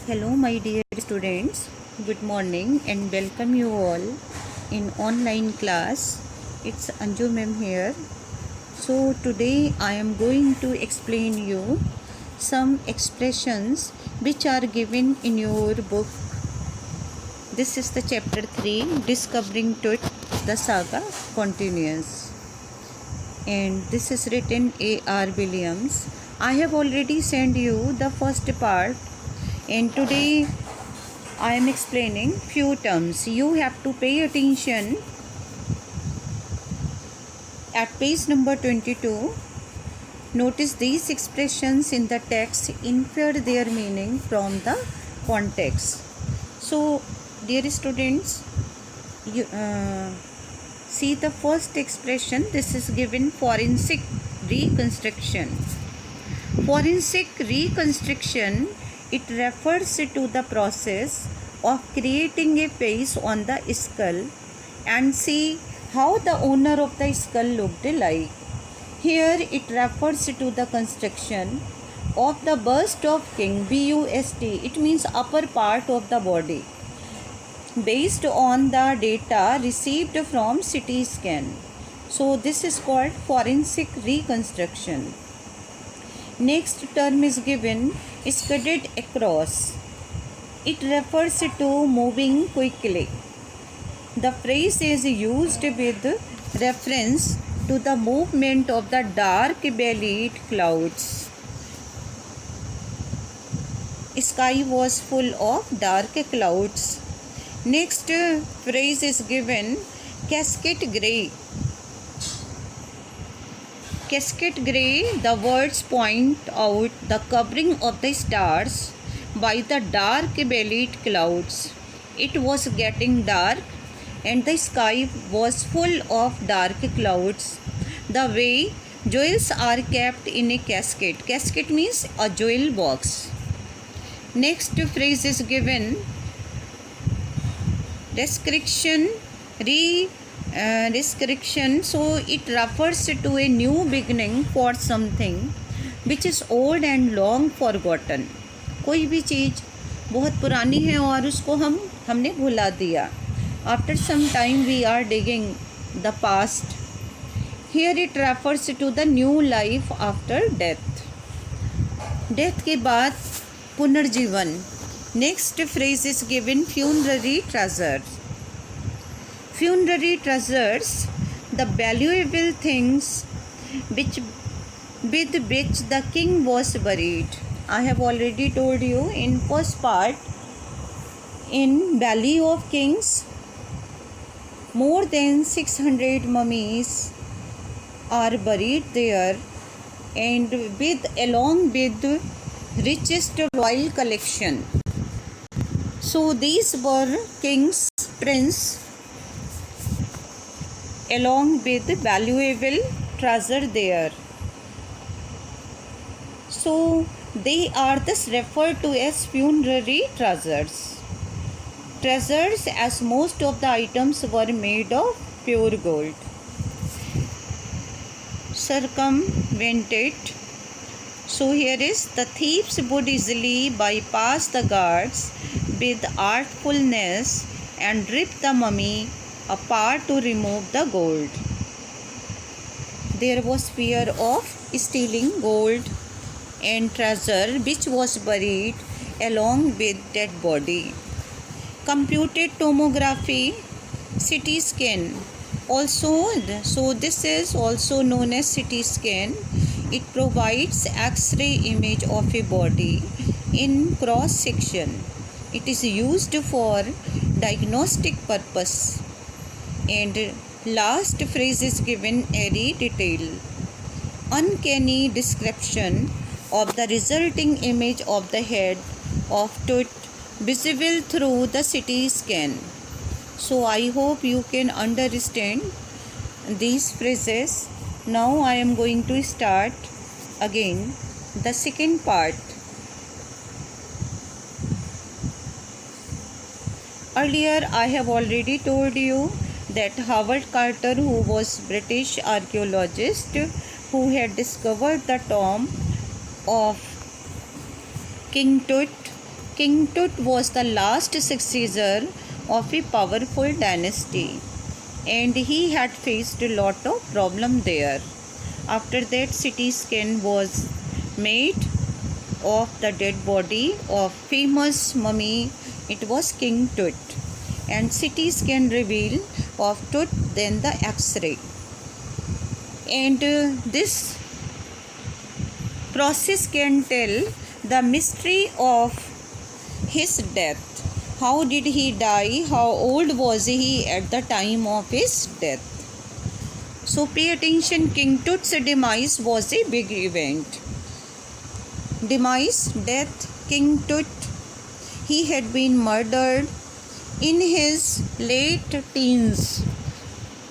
Hello, my dear students. Good morning and welcome you all in online class. It's Anju ma'am here. So today I am going to explain you some expressions which are given in your book. This is the chapter 3, Discovering Tut, the saga continues. And this is written A.R. Williams. I have already sent you the first part, and today I am explaining few terms. You have to pay attention at page number 22. Notice these expressions in the text, infer their meaning from the context. So, dear students, you see the first expression. This is given forensic reconstruction. Forensic reconstruction, it refers to the process of creating a face on the skull and see how the owner of the skull looked like. Here it refers to the construction of the bust of king, bust, it means upper part of the body, based on the data received from CT scan. So this is called forensic reconstruction. Next term is given, scudded across. It refers to moving quickly. The phrase is used with reference to the movement of the dark-bellied clouds. Sky was full of dark clouds. Next phrase is given, cascade grey. Cascade grey, the words point out the covering of the stars by the dark-bellied clouds. It was getting dark and the sky was full of dark clouds. The way jewels are kept in a cascade. Cascade means a jewel box. Next phrase is given, description, description. So it refers to a new beginning for something which is old and long forgotten. कोई भी चीज़ बहुत पुरानी है और उसको हमने भुला दिया. After some time we are digging the past. Here it refers to the new life after death. Death के बाद पुनर्जीवन. Next phrase is given, funerary treasures. Funerary treasures, the valuable things with which the king was buried. I have already told you in first part, in Valley of Kings, more than 600 mummies are buried there, and along with richest royal collection. So these were king's prince along with valuable treasure there. So they are thus referred to as funerary treasures. Treasures, as most of the items were made of pure gold. Circumvented. So here is, the thieves would easily bypass the guards with artfulness and rip the mummy apart to remove the gold. There was fear of stealing gold and treasure which was buried along with dead body. Computed tomography, CT scan. So this is also known as CT scan. It provides X-ray image of a body in cross section. It is used for diagnostic purpose. And last phrase is given, airy detail. Uncanny description of the resulting image of the head of Tut visible through the CT scan. So I hope you can understand these phrases. Now I am going to start again the second part. Earlier I have already told you that Howard Carter, who was British archaeologist who had discovered the tomb of King Tut, King Tut was the last successor of a powerful dynasty, and he had faced a lot of problem there. After that, city scan was made of the dead body of famous mummy. It was King Tut, and CT scan reveal of Tut, then the X-ray, and this process can tell the mystery of his death. How did he die? How old was he at the time of his death? So pay attention. King Tut's demise was a big event. Demise, death, King Tut. He had been murdered in his late teens.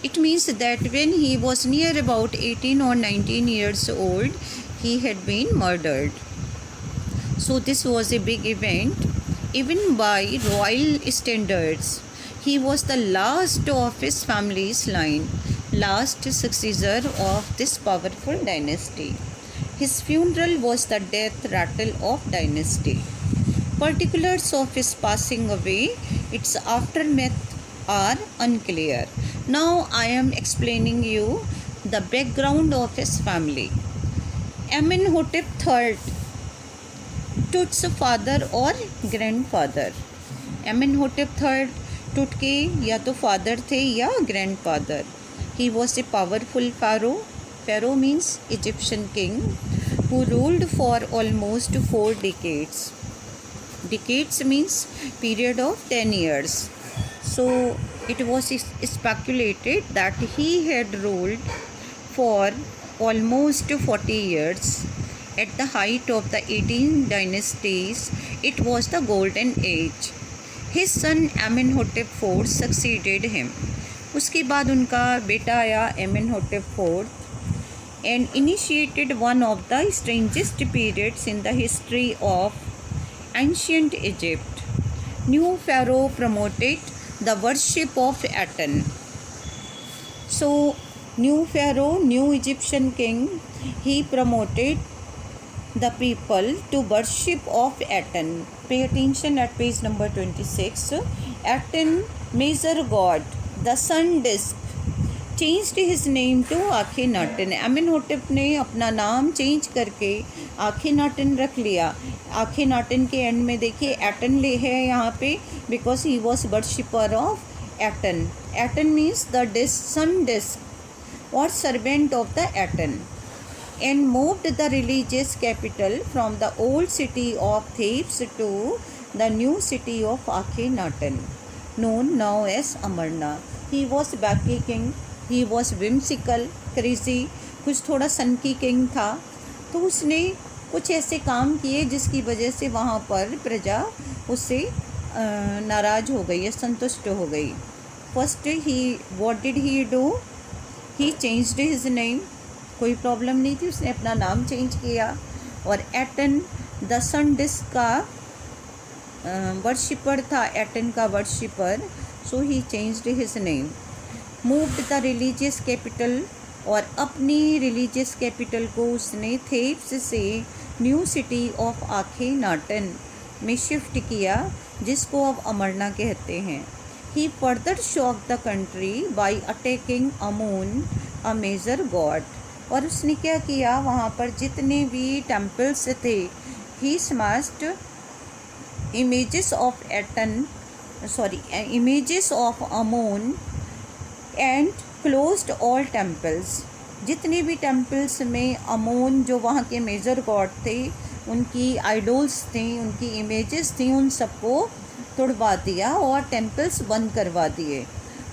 It means that when he was near about 18 or 19 years old, he had been murdered. So this was a big event, even by royal standards. He was the last of his family's line, last successor of this powerful dynasty. His funeral was the death rattle of dynasty. Particulars of his passing away, its aftermath are unclear. Now I am explaining you the background of his family. Amenhotep III, Tut's father or grandfather. Amenhotep III Tut के या तो father थे या grandfather. He was a powerful pharaoh. Pharaoh means Egyptian king who ruled for almost 4 decades. Decades means period of 10 years. So it was speculated that he had ruled for almost 40 years. At the height of the 18 dynasties, it was the golden age. His son Amenhotep IV succeeded him. उसके बाद उनका बेटा आया Amenhotep IV and initiated one of the strangest periods in the history of ancient Egypt. New pharaoh promoted the worship of Aten. So new pharaoh, new Egyptian king, he promoted the people to worship of Aten. Pay attention at page number 26. Aten, major god, the sun disk, changed his name to Akhenaten. Amenhotep ने अपना नाम change करके Akhenaten रख लिया. Akhenaten के and में देखिए Aten ले है यहाँ पे because he was worshipper of Aten. Aten means the disk, sun disk or servant of the Aten, and moved the religious capital from the old city of Thebes to the new city of Akhenaten, known now as Amarna. He was backy king. He was whimsical, crazy, कुछ थोड़ा सन की king था. तो उसने कुछ ऐसे काम किए जिसकी वजह से वहाँ पर प्रजा उससे नाराज़ हो गई, असंतुष्ट हो गई. First what did he do? He changed his name. कोई प्रॉब्लम नहीं थी, उसने अपना नाम चेंज किया. और एटन द सन डिस्क का वर्शिपर था, एटन का worshipper. So he changed his name. Moved the religious capital, और अपनी रिलीजियस कैपिटल को उसने थेब्स से न्यू सिटी ऑफ आखेनाटन में शिफ्ट किया, जिसको अब अमरना कहते हैं. He further shock the country by attacking Amun, a major god. और उसने क्या किया, वहाँ पर जितने भी टेम्पल्स थे, ही smashed images of images of Amun and closed all temples. जितने भी टेम्पल्स में अमोन जो वहाँ के मेजर गॉड थे, उनकी आइडोल्स थी, उनकी इमेजेस थी, उन सबको तोड़वा दिया और टेम्पल्स बंद करवा दिए.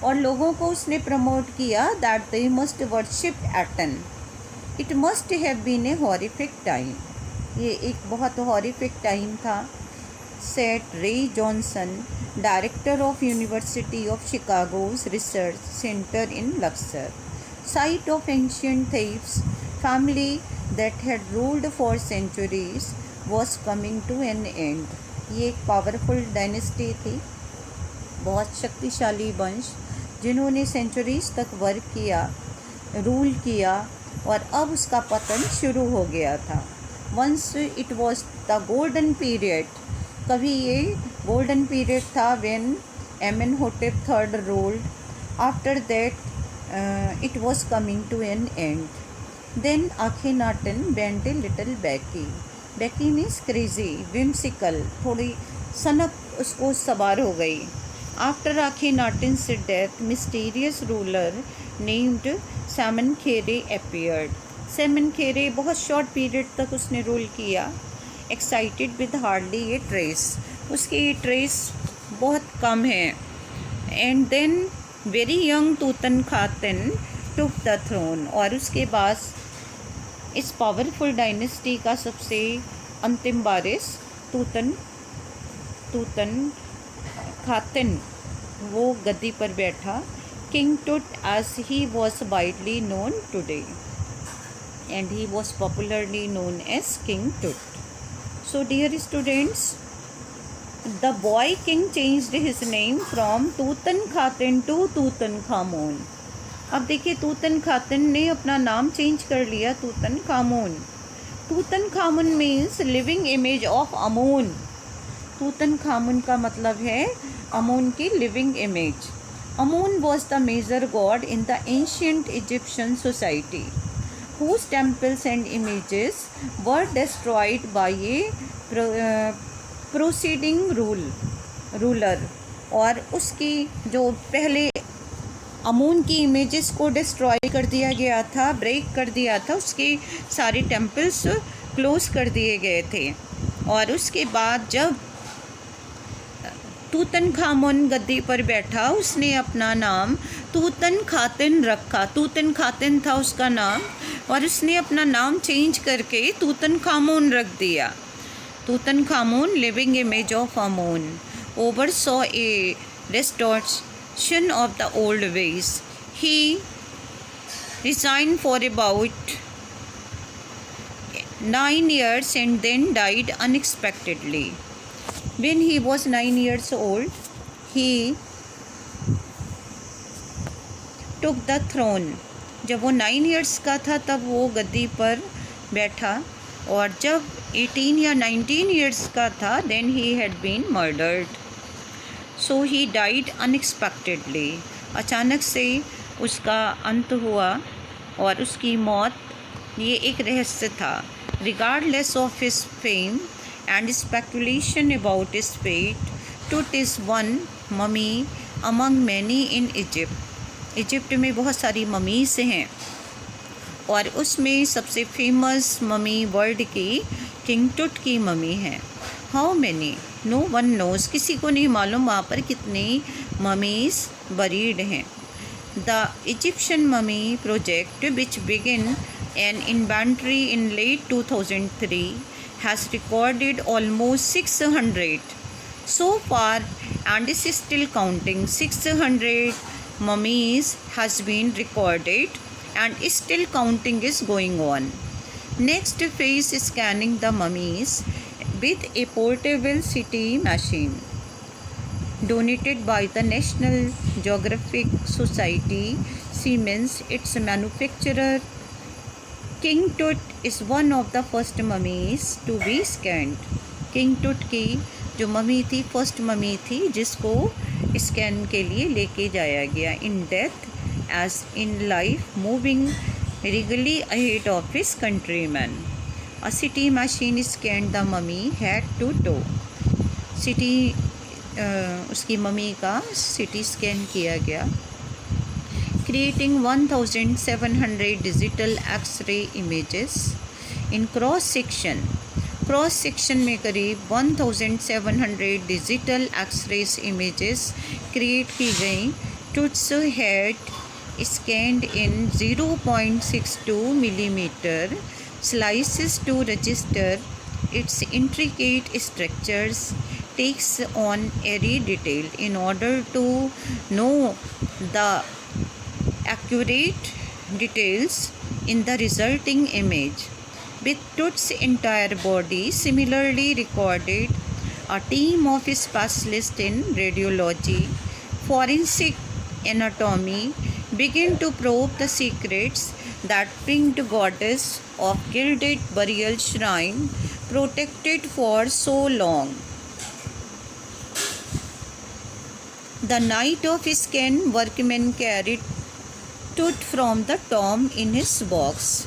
और लोगों को उसने प्रमोट किया that they must worship Aten. It must have been a horrific time. ये एक बहुत हॉरिफिक टाइम था. Said Ray Johnson, director of University of Chicago's research center in Luxor, site of ancient Thebes family that had ruled for centuries was coming to an end. ये एक powerful dynasty थी, बहुत शक्तिशाली वंश, जिन्होंने centuries तक work किया, rule किया, और अब उसका पतन शुरू हो गया था. Once it was the golden period कभी ये गोल्डन पीरियड था when Amenhotep third ruled. After that it was coming to an end. Then Akhenaten went a little wacky. Wacky means crazy, whimsical, थोड़ी सनक उसको सवार हो गई. After Akhenaten's death, mysterious ruler named Samenkhere appeared. Samenkhere बहुत short period तक उसने rule किया. Excited with hardly a trace. उसकी ट्रेस बहुत कम है. And then very young Tutankhaten took the throne. और उसके बाद इस पावरफुल डायनेस्टी का सबसे अंतिम वारिस तुतनखातन वो गद्दी पर बैठा. किंग टुट as he was widely known today, and he was popularly known as King Tut. So dear students, the boy king changed his name from Tutankhaten to Tutankhamun. अब देखिए तूतनखातन ने अपना नाम चेंज कर लिया Tutankhamun. Tutankhamun means living image of Amun. Tutankhamun का मतलब है अमून की living image. Amun was the major god in the ancient Egyptian society whose temples and images were destroyed by a proceeding ruler. और उसकी जो पहले अमून की images को डिस्ट्रॉय कर दिया गया था, ब्रेक कर दिया था, उसके सारे टेम्पल्स क्लोज कर दिए गए थे. और उसके बाद जब तूतनखामुन गद्दी पर बैठा उसने अपना नाम तूतनखातन रखा. तूतनखातन था उसका नाम और उसने अपना नाम चेंज करके तूतनखामुन रख दिया. Tutankhamun living image of Amun oversaw a restoration of the old ways. He resigned for about 9 years and then died unexpectedly. When he was 9 years old, he took the throne. जब वो 9 years का था तब वो गद्दी पर बैठा. और जब 18 या 19 years का था then he had been murdered. So he died unexpectedly. अचानक से उसका अंत हुआ और उसकी मौत ये एक रहस्य था. Regardless of his fame and speculation about his fate, Tut is one mummy among many in Egypt. Egypt में बहुत सारी ममीज़ हैं और उसमें सबसे फेमस ममी वर्ल्ड की किंग टुट की ममी है. How many? No one knows. किसी को नहीं मालूम वहाँ पर कितनी ममीज़ बरीड हैं. The Egyptian mummy project which begin an inventory in late 2003 has recorded almost 600 so far and is still counting. 600 mummies has been recorded and still counting is going on. Next phase is scanning the mummies with a portable CT machine donated by the National Geographic Society. Siemens, its manufacturer. King Tut is one of the first mummies to be scanned. King Tut की जो mummy थी first mummy थी जिसको scan के लिए लेके जाया गया. In death as in life, moving regally ahead of his countrymen. A CT machine scanned the mummy head to toe. CT उसकी मम्मी का CT स्कैन किया गया, creating 1700 digital X-ray images in cross section. Cross section में करीब 1700 digital X-rays images create की गई. Tut's head scanned in 0.62 millimeter slices to register its intricate structures takes on airy detail in order to know the accurate details in the resulting image. With Tut's entire body similarly recorded, a team of specialists in radiology, forensic anatomy began to probe the secrets that winged goddess of gilded burial shrine protected for so long. The night of his scan, workmen carried Tut from the tomb in his box.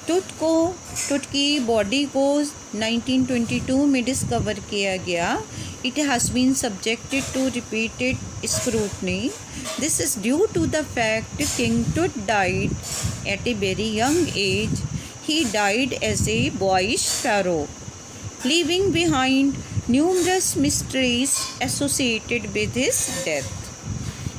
टुट की body को 1922 में discover किया गया. It has been subjected to repeated scrutiny. This is due to the fact King Tut died at a very young age. He died as a boyish pharaoh, leaving behind numerous mysteries associated with his death.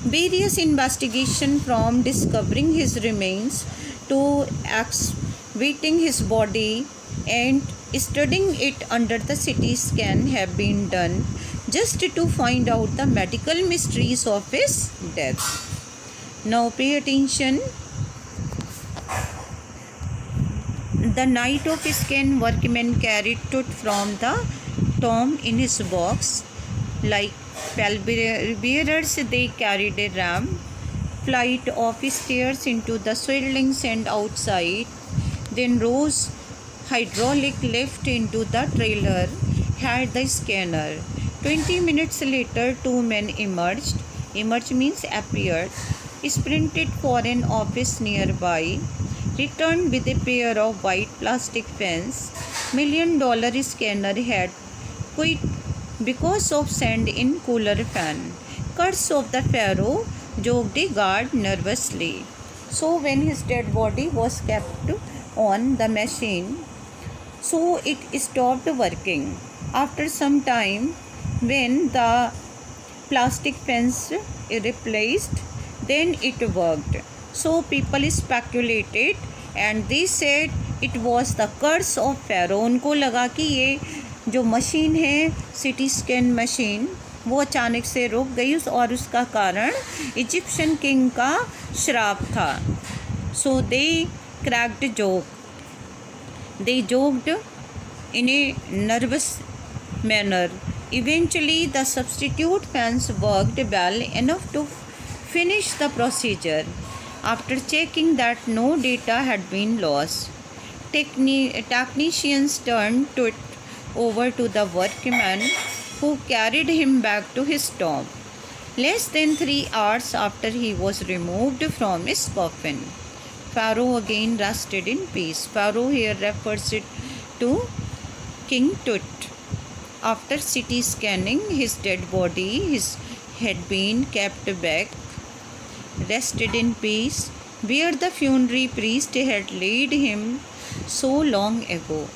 Various investigations from discovering his remains to excavating his body and studying it under the CT scan have been done just to find out the medical mysteries of his death. Now pay attention. The night of his scan, workmen carried Tut from the tomb in his box. Like pallbearers, they carried a ramp. Flight of stairs into the swirling sand outside. Then rose hydraulic lift into the trailer, had the scanner. 20 minutes later, two men emerged. Emerge means appeared. Sprinted for an office nearby. Returned with a pair of white plastic pens. $1 million scanner had quit because of sand in cooler fan. Curse of the pharaoh, joked a guard nervously. So when his dead body was kept on the machine, so it stopped working. After some time, when the plastic pens replaced, then it worked. So people speculated and they said it was the curse of pharaoh. उनको लगा कि ये जो machine है CT scan machine वो अचानक से रुक गई और उसका कारण इजिप्शियन किंग का श्राप था. So they cracked joke. They joked in a nervous manner. Eventually, the substitute fans worked well enough to finish the procedure. After checking that no data had been lost, technicians turned it over to the workman who carried him back to his tomb. Less than 3 hours after he was removed from his coffin, Pharaoh again rested in peace. Pharaoh here refers it to King Tut. After CT scanning his dead body, his had been kept back, rested in peace, where the funerary priest had laid him so long ago.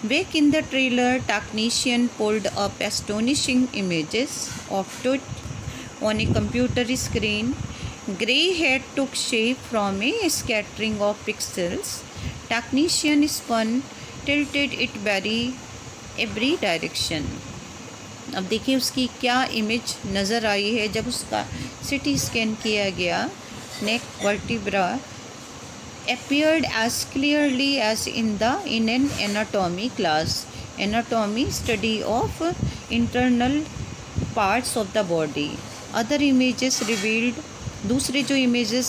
Back in the trailer, technician pulled up astonishing images of Tut on a computer screen. Grey head took shape from a scattering of pixels. Technician spun, tilted it every direction. अब देखिए उसकी क्या image नज़र आई है जब उसका CT scan किया गया. नेक vertebra appeared as clearly as in an anatomy class. Anatomy, study of internal parts of the body. Other images revealed, दूसरे जो images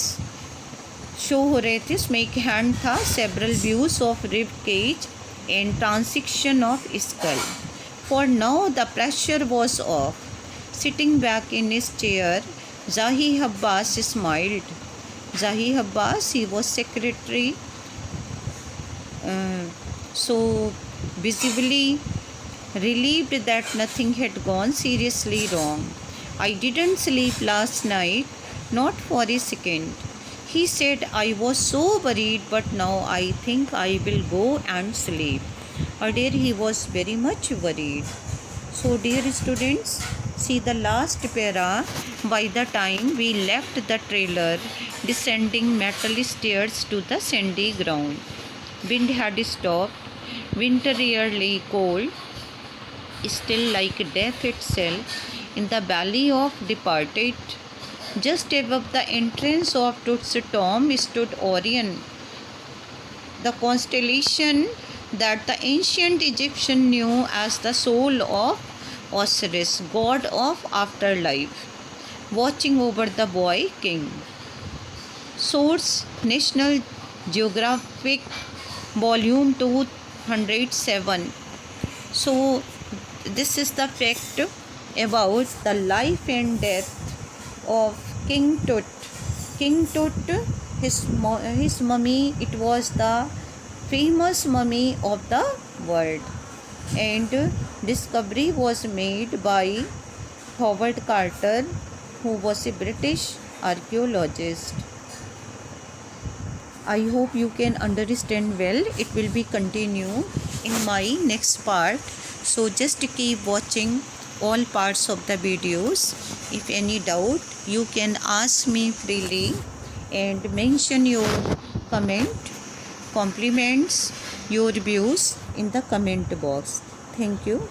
शो हो रहे थे उसमें एक हैंड था, several views of rib cage and transection of skull. For now the pressure was off. Sitting back in his chair, Zahi Abbas smiled. Zahi Abbas, he was secretary, so visibly relieved that nothing had gone seriously wrong. I didn't sleep last night, not for a second. He said, I was so worried, but now I think I will go and sleep. Earlier he was very much worried. So dear students, see the last para. By the time we left the trailer, descending metal stairs to the sandy ground, wind had stopped. Winter really cold, still like death itself. In the valley of departed, just above the entrance of Tut's tomb, stood Orion, the constellation that the ancient Egyptian knew as the soul of Osiris, god of afterlife, watching over the boy king. Source: National Geographic, Volume 207. So this is the fact about the life and death of King Tut. King Tut, his mummy, it was the famous mummy of the world, and discovery was made by Howard Carter, who was a British archaeologist. I hope you can understand well. It will be continue in my next part. So just keep watching all parts of the videos. If any doubt, you can ask me freely and mention your comment, compliments, your views in the comment box. Thank you.